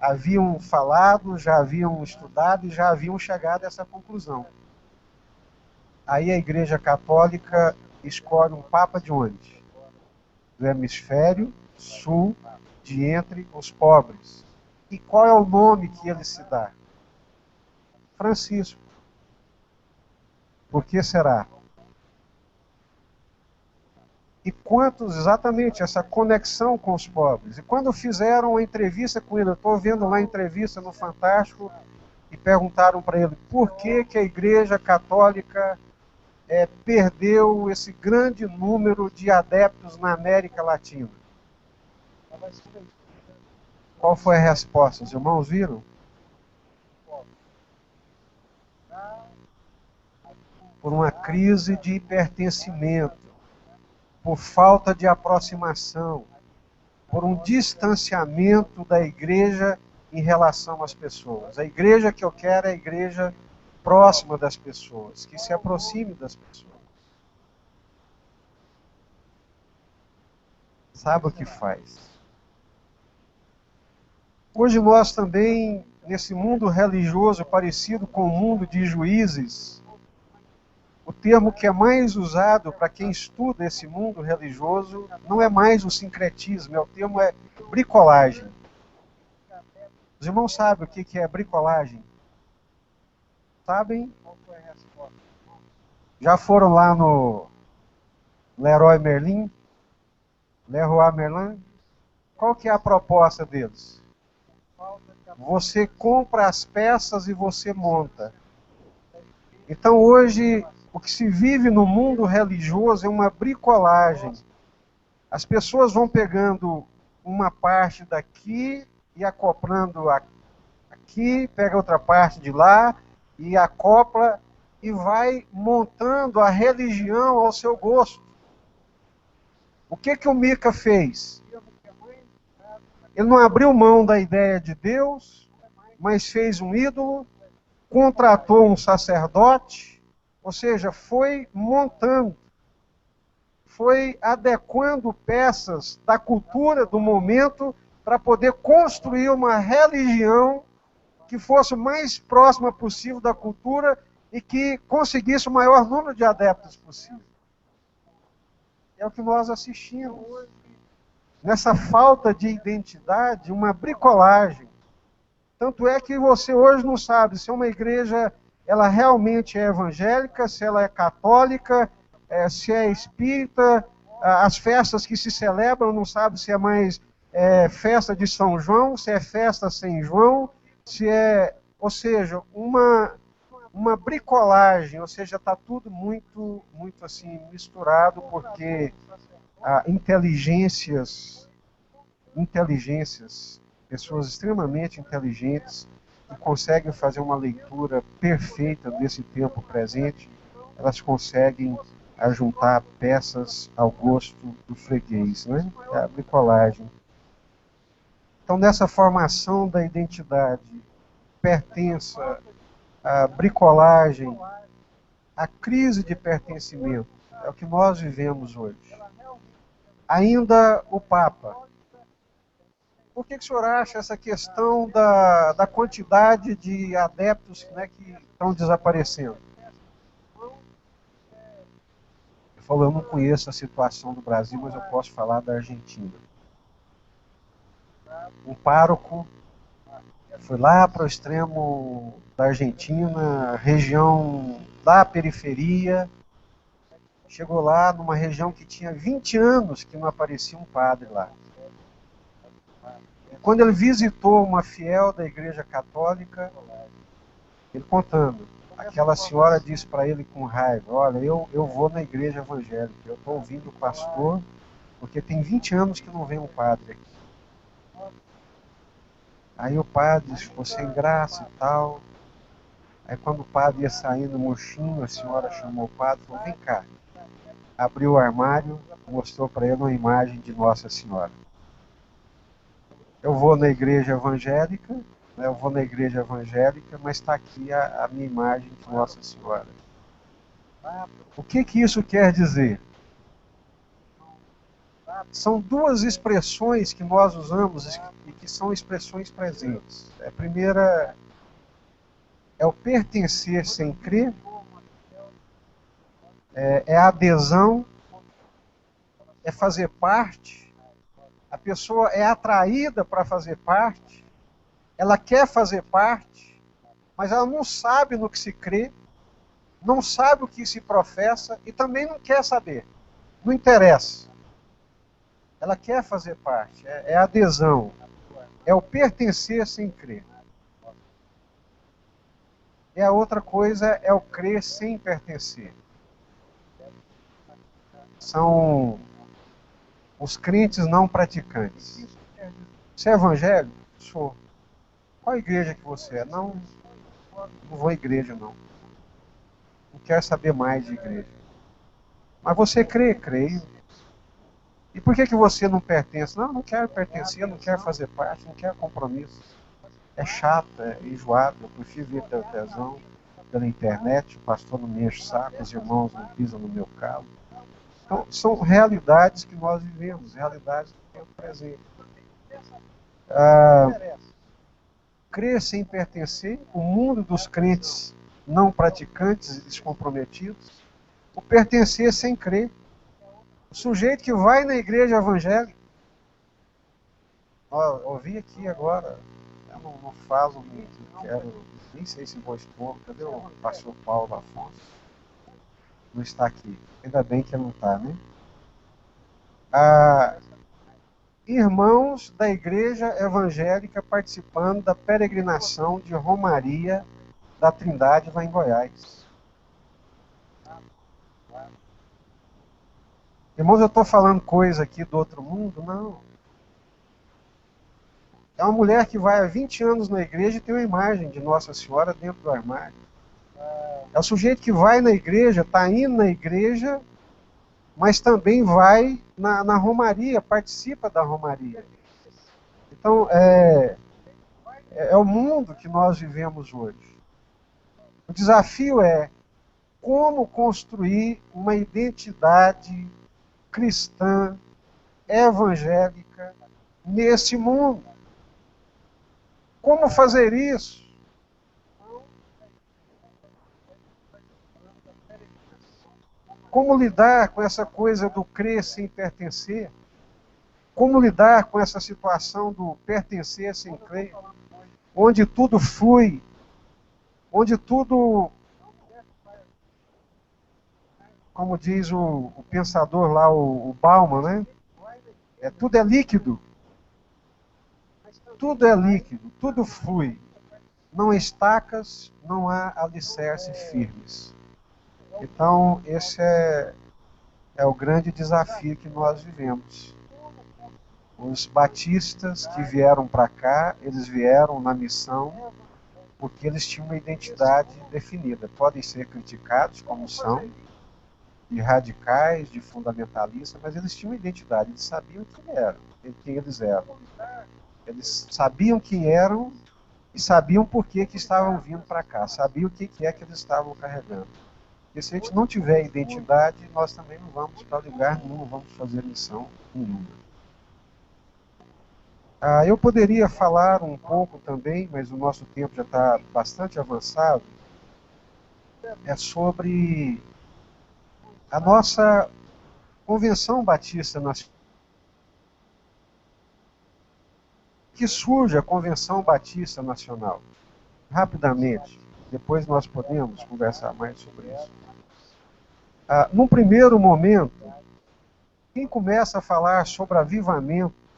haviam falado, já haviam estudado e já haviam chegado a essa conclusão. Aí a Igreja Católica escolhe um Papa de onde? Do hemisfério sul, de entre os pobres. E qual é o nome que ele se dá? Francisco. Por que será? E quantos, exatamente, essa conexão com os pobres. E quando fizeram a entrevista com ele, eu estou vendo lá a entrevista no Fantástico, e perguntaram para ele por que a Igreja Católica perdeu esse grande número de adeptos na América Latina. Qual foi a resposta? Os irmãos viram? Por uma crise de pertencimento, por falta de aproximação, por um distanciamento da igreja em relação às pessoas. A igreja que eu quero é a igreja próxima das pessoas, que se aproxime das pessoas. Sabe o que faz? Hoje nós também, nesse mundo religioso parecido com o mundo de juízes, o termo que é mais usado para quem estuda esse mundo religioso não é mais o sincretismo, o termo é bricolagem. Os irmãos sabem o que é bricolagem? Sabem? Já foram lá no Leroy Merlin? Leroy Merlin? Qual que é a proposta deles? Você compra as peças e você monta. Então hoje, o que se vive no mundo religioso é uma bricolagem. As pessoas vão pegando uma parte daqui e acoplando daqui, pega outra parte de lá e acopla e vai montando a religião ao seu gosto. O que o Mica fez? Ele não abriu mão da ideia de Deus, mas fez um ídolo, contratou um sacerdote, ou seja, foi montando, foi adequando peças da cultura do momento para poder construir uma religião que fosse o mais próxima possível da cultura e que conseguisse o maior número de adeptos possível. É o que nós assistimos. Nessa falta de identidade, uma bricolagem. Tanto é que você hoje não sabe se uma igreja ela realmente é evangélica, se ela é católica, se é espírita, as festas que se celebram, não sabe se é mais festa de São João, se é festa sem João, se é, ou seja, uma bricolagem, ou seja, está tudo muito assim misturado, porque inteligências, pessoas extremamente inteligentes que conseguem fazer uma leitura perfeita desse tempo presente, elas conseguem ajuntar peças ao gosto do freguês, né? É a bricolagem. Então, nessa formação da identidade, pertença, a bricolagem, a crise de pertencimento, é o que nós vivemos hoje. Ainda o Papa. Por que o senhor acha essa questão da quantidade de adeptos, né, que estão desaparecendo? Ele falou, eu não conheço a situação do Brasil, mas eu posso falar da Argentina. Um pároco foi lá para o extremo da Argentina, região da periferia, chegou lá numa região que tinha 20 anos que não aparecia um padre lá. Quando ele visitou uma fiel da Igreja Católica, ele contando, aquela senhora disse para ele com raiva, olha, eu vou na igreja evangélica, eu estou ouvindo o pastor, porque tem 20 anos que não vem um padre aqui. Aí o padre ficou sem graça e tal. Aí quando o padre ia saindo murchinho, a senhora chamou o padre e falou, vem cá. Abriu o armário, mostrou para ele uma imagem de Nossa Senhora. Eu vou na igreja evangélica, mas está aqui a minha imagem de Nossa Senhora. O que isso quer dizer? São duas expressões que nós usamos e que são expressões presentes. A primeira é o pertencer sem crer, é a adesão, é fazer parte. A pessoa é atraída para fazer parte, ela quer fazer parte, mas ela não sabe no que se crê, não sabe o que se professa e também não quer saber, não interessa. Ela quer fazer parte, é a adesão, é o pertencer sem crer. E a outra coisa é o crer sem pertencer. São os crentes não praticantes. Você é evangélico? Sou. Qual igreja que você é? Não vou à igreja, não. Não quero saber mais de igreja. Mas você crê? Creio. E por que você não pertence? Não quero pertencer, não quero fazer parte, não quero compromisso. É chato, é enjoado, eu prefiro ver televisão pela internet, o pastor não me enche o saco, os irmãos não pisam no meu calo. Então, são realidades que nós vivemos, realidades do tempo presente. Crer sem pertencer, o mundo dos crentes não praticantes e descomprometidos, o pertencer sem crer. O sujeito que vai na igreja evangélica, ouvi aqui agora, eu não falo, não quero, nem sei se vou expor, cadê o pastor Paulo Afonso? Não está aqui, ainda bem que ele não está, né? Irmãos da igreja evangélica participando da peregrinação de Romaria da Trindade lá em Goiás. Irmãos, eu estou falando coisa aqui do outro mundo? Não. É uma mulher que vai há 20 anos na igreja e tem uma imagem de Nossa Senhora dentro do armário. É o sujeito que vai na igreja, está indo na igreja, mas também vai na romaria, participa da romaria. Então, é o mundo que nós vivemos hoje. O desafio é como construir uma identidade cristã, evangélica, nesse mundo. Como fazer isso? Como lidar com essa coisa do crer sem pertencer? Como lidar com essa situação do pertencer sem crer? Onde tudo flui, onde tudo, como diz o pensador lá, o Bauman, né? Tudo é líquido. Tudo é líquido, tudo flui. Não há estacas, não há alicerces firmes. Então, esse é o grande desafio que nós vivemos. Os batistas que vieram para cá, eles vieram na missão porque eles tinham uma identidade definida. Podem ser criticados como são, de radicais, de fundamentalistas, mas eles tinham uma identidade, eles sabiam quem eles eram. Eles sabiam quem eram e sabiam por que estavam vindo para cá, sabiam o que é que eles estavam carregando. Porque se a gente não tiver identidade, nós também não vamos para lugar nenhum, não vamos fazer missão nenhuma. Eu poderia falar um pouco também, mas o nosso tempo já está bastante avançado, sobre a nossa Convenção Batista Nacional. Que surge a Convenção Batista Nacional? Rapidamente, depois nós podemos conversar mais sobre isso. Num primeiro momento, quem começa a falar sobre avivamento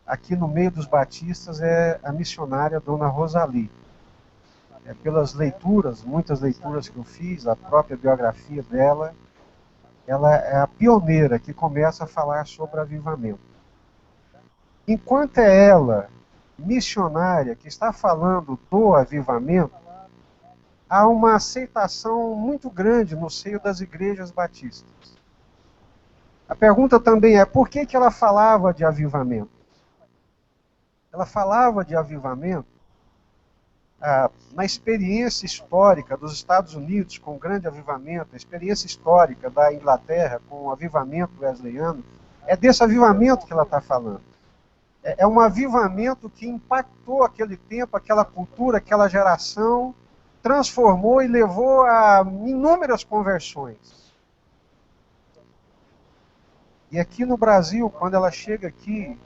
aqui no meio dos batistas é a missionária Dona Rosalie. Pelas leituras, muitas leituras que eu fiz, a própria biografia dela, ela é a pioneira que começa a falar sobre avivamento. Enquanto é ela, missionária, que está falando do avivamento, há uma aceitação muito grande no seio das igrejas batistas. A pergunta também é, por que ela falava de avivamento? Ela falava de avivamento na experiência histórica dos Estados Unidos com o grande avivamento, a experiência histórica da Inglaterra com o avivamento wesleyano. É desse avivamento que ela está falando. É um avivamento que impactou aquele tempo, aquela cultura, aquela geração, transformou e levou a inúmeras conversões. E aqui no Brasil, quando ela chega aqui,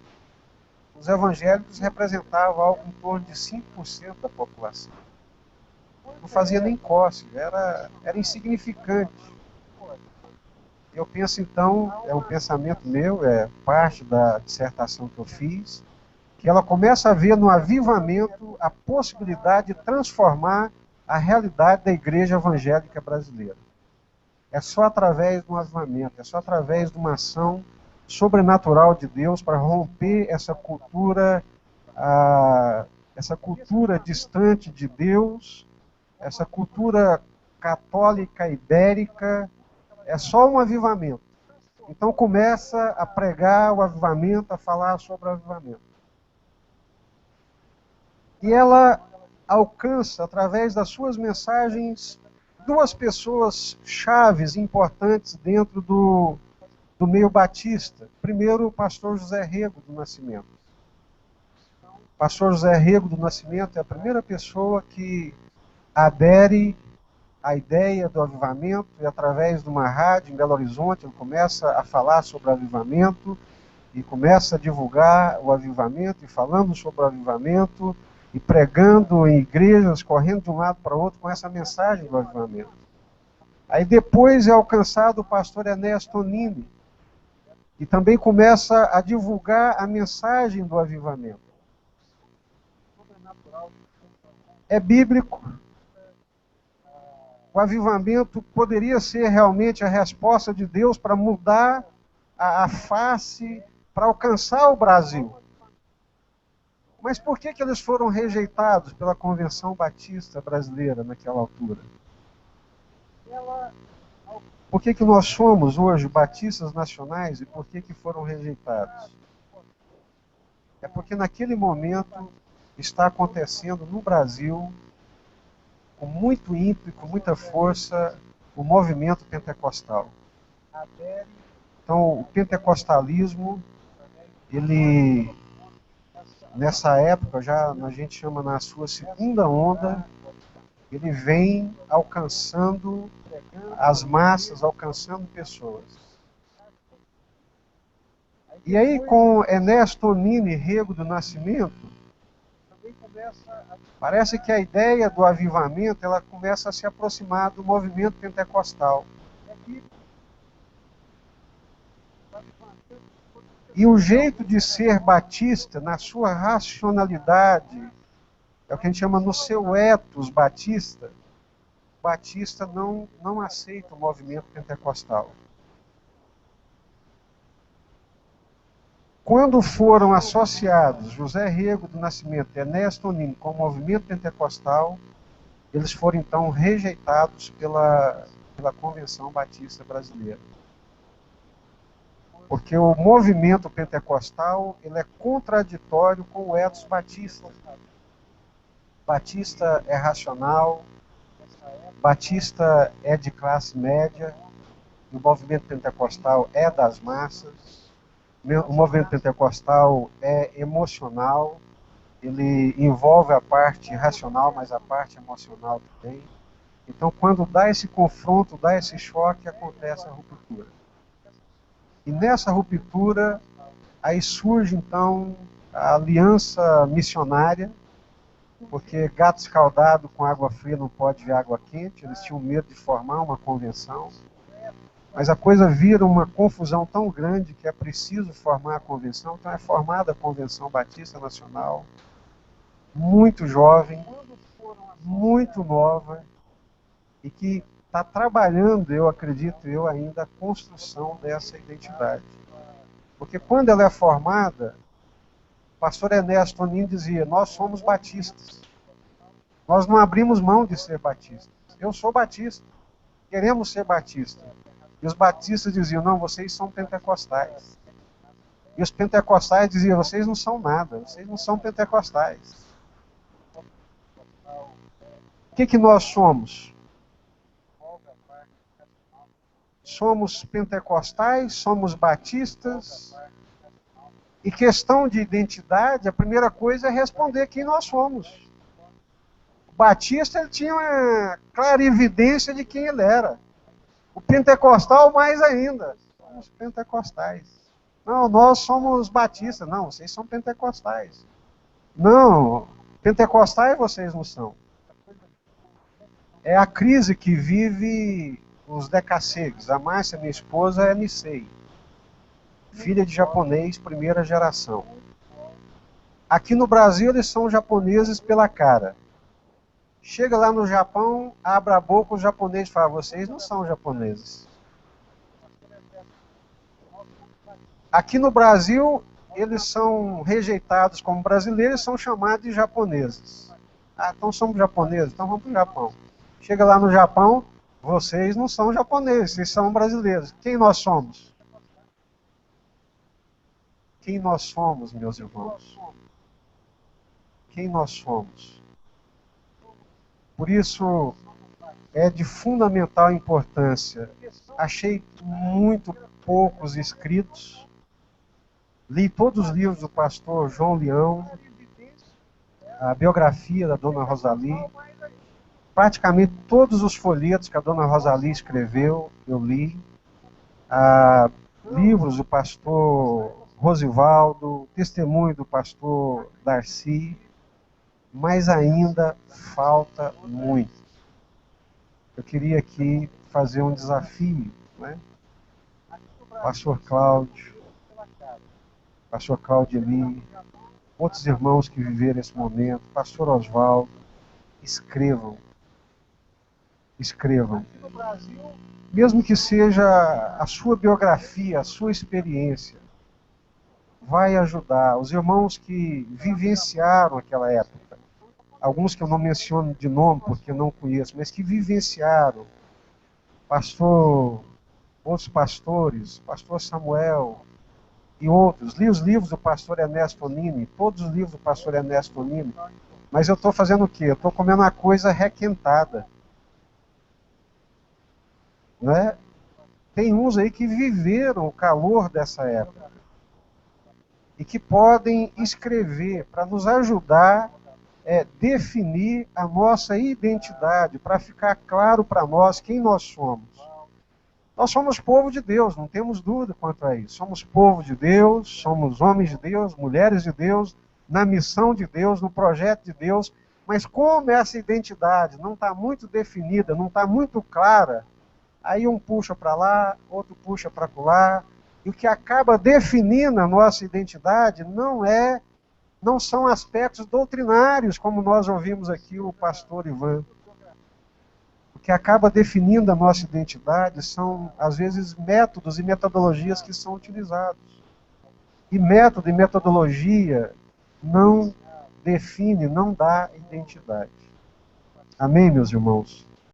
os evangélicos representavam algo em torno de 5% da população. Não fazia nem cócega, era insignificante. Eu penso então, é um pensamento meu, é parte da dissertação que eu fiz, que ela começa a ver no avivamento a possibilidade de transformar a realidade da igreja evangélica brasileira. É só através do avivamento, é só através de uma ação sobrenatural de Deus para romper essa cultura distante de Deus, essa cultura católica ibérica. É só um avivamento. Então começa a pregar o avivamento, a falar sobre o avivamento. E ela alcança, através das suas mensagens, duas pessoas chaves importantes dentro do meio batista. Primeiro, o pastor José Rego do Nascimento. O pastor José Rego do Nascimento é a primeira pessoa que adere à ideia do avivamento, e através de uma rádio em Belo Horizonte, ele começa a falar sobre o avivamento, e começa a divulgar o avivamento, e falando sobre o avivamento, e pregando em igrejas, correndo de um lado para o outro com essa mensagem do avivamento. Aí depois é alcançado o pastor Ernesto Tonini, e também começa a divulgar a mensagem do avivamento. É bíblico. O avivamento poderia ser realmente a resposta de Deus para mudar a face para alcançar o Brasil. Mas por que eles foram rejeitados pela Convenção Batista Brasileira naquela altura? Por que nós somos hoje batistas nacionais e por que foram rejeitados? É porque naquele momento está acontecendo no Brasil, com muito ímpeto e com muita força, o movimento pentecostal. Então, o pentecostalismo, ele, nessa época, já a gente chama na sua segunda onda, ele vem alcançando as massas, alcançando pessoas. E aí, com Enéas Tonini Rego do Nascimento, parece que a ideia do avivamento ela começa a se aproximar do movimento pentecostal. E o jeito de ser batista, na sua racionalidade, é o que a gente chama no seu ethos batista, batista não aceita o movimento pentecostal. Quando foram associados José Rego do Nascimento e Enéas Tonini com o movimento pentecostal, eles foram então rejeitados pela Convenção Batista Brasileira. Porque o movimento pentecostal ele é contraditório com o ethos batista. Batista é racional, batista é de classe média, o movimento pentecostal é das massas. O movimento pentecostal é emocional, ele envolve a parte racional, mas a parte emocional também. Então, quando dá esse confronto, dá esse choque, acontece a ruptura. E nessa ruptura, aí surge então a aliança missionária, porque gato escaldado com água fria não pode ver água quente, eles tinham medo de formar uma convenção. Mas a coisa vira uma confusão tão grande que é preciso formar a convenção. Então é formada a Convenção Batista Nacional, muito jovem, muito nova, e que está trabalhando, eu acredito, ainda a construção dessa identidade. Porque quando ela é formada, o pastor Enéas Tonini dizia, nós somos batistas. Nós não abrimos mão de ser batistas. Eu sou batista, queremos ser batistas. E os batistas diziam, não, vocês são pentecostais. E os pentecostais diziam, vocês não são nada, vocês não são pentecostais. O que nós somos? Somos pentecostais, somos batistas. E questão de identidade, a primeira coisa é responder quem nós somos. O batista ele tinha uma clarividência de quem ele era. O pentecostal mais ainda. Somos pentecostais. Não, nós somos batistas. Não, vocês são pentecostais. Não, pentecostais vocês não são. É a crise que vive os decassegues. A Márcia, minha esposa, é Nisei. Filha de japonês, primeira geração. Aqui no Brasil eles são japoneses pela cara. Chega lá no Japão, abre a boca, os japoneses falam, vocês não são japoneses. Aqui no Brasil, eles são rejeitados como brasileiros e são chamados de japoneses. Ah, então somos japoneses, então vamos para o Japão. Chega lá no Japão, vocês não são japoneses, vocês são brasileiros. Quem nós somos? Quem nós somos, meus irmãos? Quem nós somos? Por isso, é de fundamental importância. Achei muito poucos escritos. Li todos os livros do pastor João Leão, a biografia da dona Rosali, praticamente todos os folhetos que a dona Rosali escreveu, eu li. Livros do pastor Rosivaldo, testemunho do pastor Darcy, mas ainda falta muito. Eu queria aqui fazer um desafio, né? Pastor Cláudio, pastor Cláudio Eli, outros irmãos que viveram esse momento, pastor Oswaldo, escrevam. Escrevam. Mesmo que seja a sua biografia, a sua experiência. vai ajudar. Os irmãos que vivenciaram aquela época, alguns que eu não menciono de nome porque eu não conheço, mas que vivenciaram, outros pastores, pastor Samuel e outros, li os livros do pastor Ernesto Nini, todos os livros do pastor Ernesto Nini, mas eu estou fazendo o quê? Eu estou comendo uma coisa requentada, né? Tem uns aí que viveram o calor dessa época e que podem escrever para nos ajudar a definir a nossa identidade, para ficar claro para nós quem nós somos. Nós somos povo de Deus, não temos dúvida quanto a isso. Somos povo de Deus, somos homens de Deus, mulheres de Deus, na missão de Deus, no projeto de Deus, mas como essa identidade não está muito definida, não está muito clara, aí um puxa para lá, outro puxa para lá, e o que acaba definindo a nossa identidade não são aspectos doutrinários, como nós ouvimos aqui o pastor Ivan. O que acaba definindo a nossa identidade são, às vezes, métodos e metodologias que são utilizados. E método e metodologia não define, não dá identidade. Amém, meus irmãos?